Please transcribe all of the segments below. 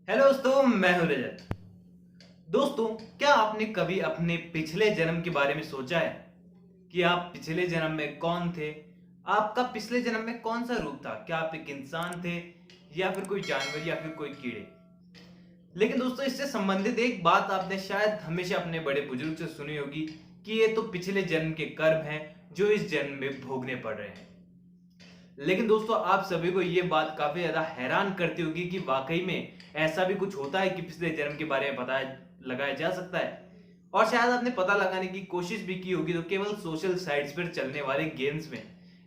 Hello दोस्तों, मैं हूं रजत। दोस्तों, क्या आपने कभी अपने पिछले जन्म के बारे में सोचा है कि आप पिछले जन्म में कौन थे? आपका पिछले जन्म में कौन सा रूप था? क्या आप एक इंसान थे या फिर कोई जानवर या फिर कोई कीड़े? लेकिन दोस्तों, इससे संबंधित एक बात आपने शायद हमेशा अपने बड़े बुजुर्ग से सुनी होगी कि ये तो पिछले जन्म के कर्म हैं जो इस जन्म में भोगने पड़ रहे हैं। लेकिन दोस्तों, आप सभी को ये बात काफी ज्यादा हैरान करती होगी कि वाकई में ऐसा भी कुछ होता है कि पिछले जन्म के बारे में पता लगाया जा सकता है। और शायद आपने पता लगाने की कोशिश भी की होगी तो केवल सोशल साइट्स पर चलने वाले गेम्स में,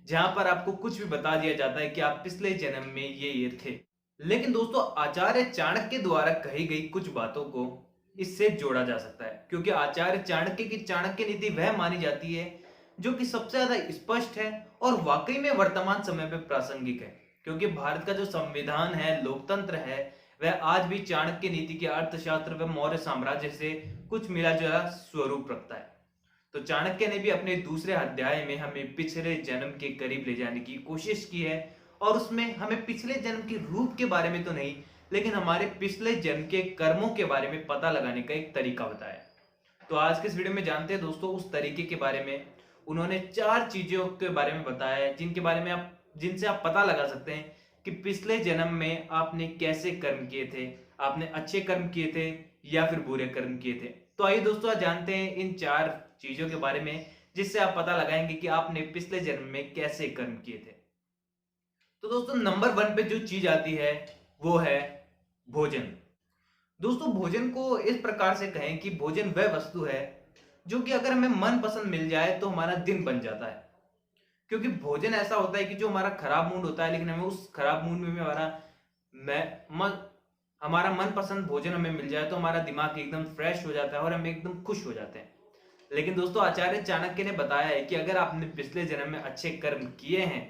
जहां पर आपको कुछ भी बता दिया जाता है कि आप पिछले जन्म में ये थे। लेकिन दोस्तों, आचार्य चाणक्य द्वारा कही गई कुछ बातों को इससे जोड़ा जा सकता है, क्योंकि आचार्य चाणक्य की चाणक्य नीति वह मानी जाती है जो कि सबसे ज्यादा स्पष्ट है और वाकई में वर्तमान समय पे प्रासंगिक है। क्योंकि भारत का जो संविधान है, लोकतंत्र है, वह आज भी चाणक्य नीति के अर्थशास्त्र व मौर्य साम्राज्य से कुछ मिला जुला स्वरूप रखता है। तो चाणक्य ने भी अपने दूसरे अध्याय में हमें पिछले जन्म के करीब ले जाने की कोशिश की है, और उसमें हमें पिछले जन्म के रूप के बारे में तो नहीं, लेकिन हमारे पिछले जन्म के कर्मों के बारे में पता लगाने का एक तरीका बताया। तो आज के इस वीडियो में जानते हैं दोस्तों उस तरीके के बारे में। उन्होंने 4 चीजों के बारे में बताया है जिनके बारे में आप जिनसे आप पता लगा सकते हैं कि पिछले जन्म में आपने कैसे कर्म किए थे, आपने अच्छे कर्म किए थे या फिर बुरे कर्म किए थे। तो आइए दोस्तों, आज जानते हैं इन 4 चीजों के बारे में जिससे आप पता लगाएंगे कि आपने पिछले जन्म में कैसे कर्म किए थे। तो दोस्तों, नंबर 1 पे जो चीज आती है वो है भोजन। दोस्तों, भोजन को इस प्रकार से कहें कि भोजन वह वस्तु है जो कि अगर हमें मन पसंद मिल जाए तो हमारा दिन बन जाता है। क्योंकि भोजन ऐसा होता है कि जो हमारा खराब मूड होता है, लेकिन हमें उस खराब मूड में भी मैं मन हमारा मनपसंद भोजन हमें मिल जाए तो हमारा दिमाग एकदम फ्रेश हो जाता है और हम एकदम खुश हो जाते हैं। लेकिन दोस्तों, आचार्य चाणक्य ने बताया है कि अगर आपने पिछले जन्म में अच्छे कर्म किए हैं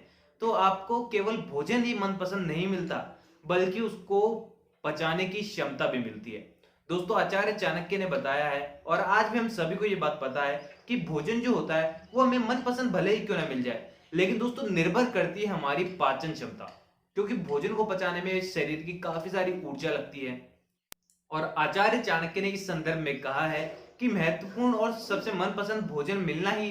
तो आपको केवल भोजन ही मनपसंद नहीं मिलता, बल्कि उसको पचाने की क्षमता भी मिलती है। दोस्तों, आचार्य चाणक्य ने बताया है, और आज भी हम सभी को ये बात पता है कि भोजन जो होता है वो हमें मनपसंद भले ही क्यों ना मिल जाए, लेकिन दोस्तों निर्भर करती है हमारी पाचन क्षमता। क्योंकि भोजन को पचाने में शरीर की काफी सारी ऊर्जा लगती है। और आचार्य चाणक्य ने इस संदर्भ में कहा है कि महत्वपूर्ण और सबसे मनपसंद भोजन मिलना ही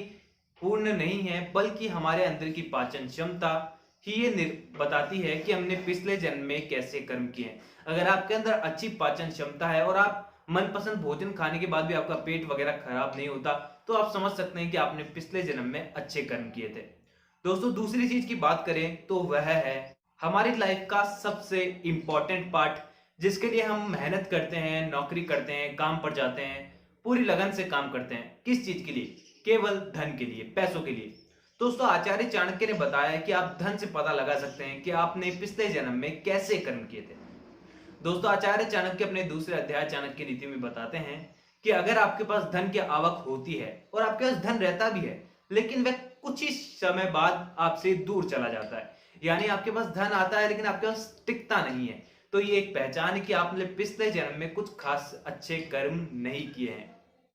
पूर्ण नहीं है, बल्कि हमारे अंदर की पाचन क्षमता ही ये बताती है कि हमने पिछले जन्म में कैसे कर्म किए हैं। अगर आपके अंदर अच्छी पाचन क्षमता है और आप मनपसंद भोजन खाने के बाद भी आपका पेट वगैरह खराब नहीं होता, तो आप समझ सकते हैं कि आपने पिछले जन्म में अच्छे कर्म किए थे। दोस्तों, दूसरी चीज की बात करें तो वह है हमारी लाइफ का सबसे इंपॉर्टेंट पार्ट, जिसके लिए हम मेहनत करते हैं, नौकरी करते हैं, काम पर जाते हैं, पूरी लगन से काम करते हैं। किस चीज के लिए? केवल धन के लिए, पैसों के लिए। दोस्तों, आचार्य चाणक्य ने बताया कि आप धन से पता लगा सकते हैं कि आपने पिछले जन्म में कैसे कर्म किए थे। दोस्तों, आचार्य चाणक्य अपने दूसरे अध्याय चाणक्य नीति में बताते हैं कि अगर आपके पास धन की आवक होती है और आपके पास धन रहता भी है, लेकिन वह कुछ ही समय बाद आपसे दूर चला जाता है, यानी आपके पास धन आता है लेकिन आपके पास टिकता नहीं है, तो ये एक पहचान है कि आपने पिछले जन्म में कुछ खास अच्छे कर्म नहीं किए हैं।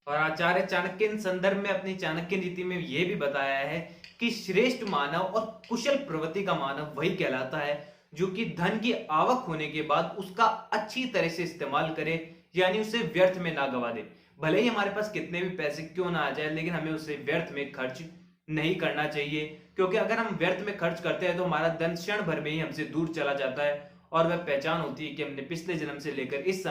और आचार्य चाणक्य इन संदर्भ में अपनी चाणक्य नीति में यह भी बताया है कि श्रेष्ठ मानव और कुशल प्रवृत्ति का मानव वही कहलाता है जो कि धन की आवक होने के बाद उसका अच्छी तरह से इस्तेमाल करे, यानी उसे व्यर्थ में ना गवा दे। भले ही हमारे पास कितने भी पैसे क्यों ना आ जाए, लेकिन हमें उसे व्यर्थ में खर्च नहीं करना चाहिए। क्योंकि अगर हम व्यर्थ में खर्च करते हैं तो हमारा धन क्षण भर में ही हमसे दूर चला जाता है, और वह पहचान होती है कि हमने पिछले जन्म से लेकर इस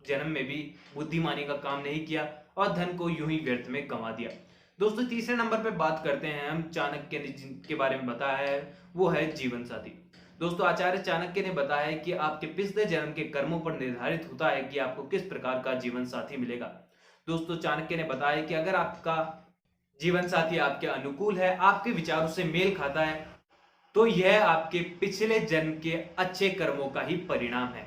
जन्म में भी बुद्धिमानी का काम नहीं किया और धन को यूं ही व्यर्थ में कमा दिया। दोस्तों, तीसरे नंबर पे बात करते हैं हम चाणक्य ने जिनके बारे में बताया है, वो है जीवन साथी। दोस्तों, आचार्य चाणक्य ने बताया है कि आपके पिछले जन्म के कर्मों पर निर्धारित होता है कि आपको किस प्रकार का जीवन साथी मिलेगा। दोस्तों, चाणक्य ने बताया कि अगर आपका जीवन साथी आपके अनुकूल है, आपके विचारों से मेल खाता है, तो यह आपके पिछले जन्म के अच्छे कर्मों का ही परिणाम है।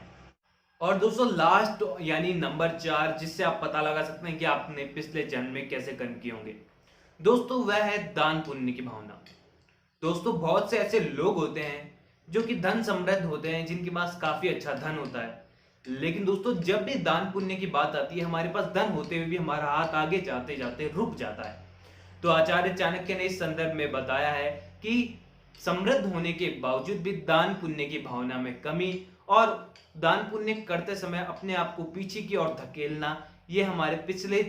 और दोस्तों, लास्ट यानी नंबर 4 जिससे आप पता लगा सकते हैं कि आपने पिछले जन्म में कैसे कर्म किए होंगे, दोस्तों वह है दान पुण्य की भावना। दोस्तों, बहुत से ऐसे लोग होते हैं जो कि धन समृद्ध होते हैं, जिनके पास काफी अच्छा धन होता है, लेकिन दोस्तों जब भी दान पुण्य की बात आती है, हमारे पास धन होते हुए भी हमारा हाथ आगे जाते जाते रुक जाता है। तो आचार्य चाणक्य ने इस संदर्भ में बताया है कि समृद्ध होने के बावजूद भी दान पुण्य की भावना में कमी और दान पुण्य करते समय अपने आप को पीछे की ओर धकेलना, ये हमारे पिछले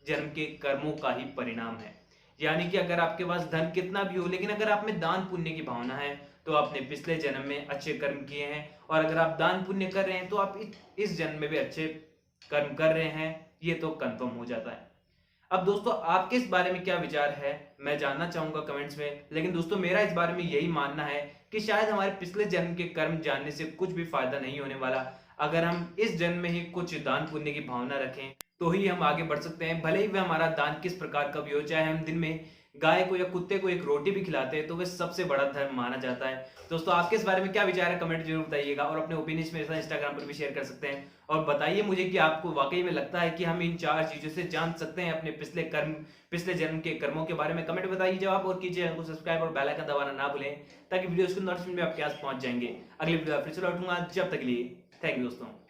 जन्म के कर्मों का ही परिणाम है। यानी कि अगर आपके पास धन कितना भी हो, लेकिन अगर आप में दान पुण्य की भावना है तो आपने पिछले जन्म में अच्छे कर्म किए हैं, और अगर आप दान पुण्य कर रहे हैं तो आप इस जन्म में भी अच्छे कर्म कर रहे हैं, ये तो कंफर्म हो जाता है। अब दोस्तों आपके इस बारे में क्या विचार है मैं जानना चाहूंगा कमेंट्स में। लेकिन दोस्तों मेरा इस बारे में यही मानना है कि शायद हमारे पिछले जन्म के कर्म जानने से कुछ भी फायदा नहीं होने वाला। अगर हम इस जन्म में ही कुछ दान पुण्य की भावना रखें तो ही हम आगे बढ़ सकते हैं। भले ही वह हमारा दान किस प्रकार का भी हो, चाहे हम दिन में गाय को या कुत्ते को एक रोटी भी खिलाते हैं तो वह सबसे बड़ा धर्म माना जाता है। दोस्तों आपके इस बारे में क्या विचार है कमेंट जरूर बताइएगा, और अपने ओपिनियन मेरे साथ इंस्टाग्राम पर भी शेयर कर सकते हैं। और बताइए मुझे कि आपको वाकई में लगता है कि हम इन 4 चीजों से जान सकते हैं अपने पिछले जन्म के कर्मों के बारे में। कमेंट बताइए जवाब, और कीजिए चैनल को सब्सक्राइब और बेल आइकन दबाना ना भूलें ताकि वीडियोस के नोटिफिकेशन भी आपके पास पहुंच जाएंगे। अगली वीडियो फिर से लौटूंगा, जब तक के लिए थैंक यू दोस्तों।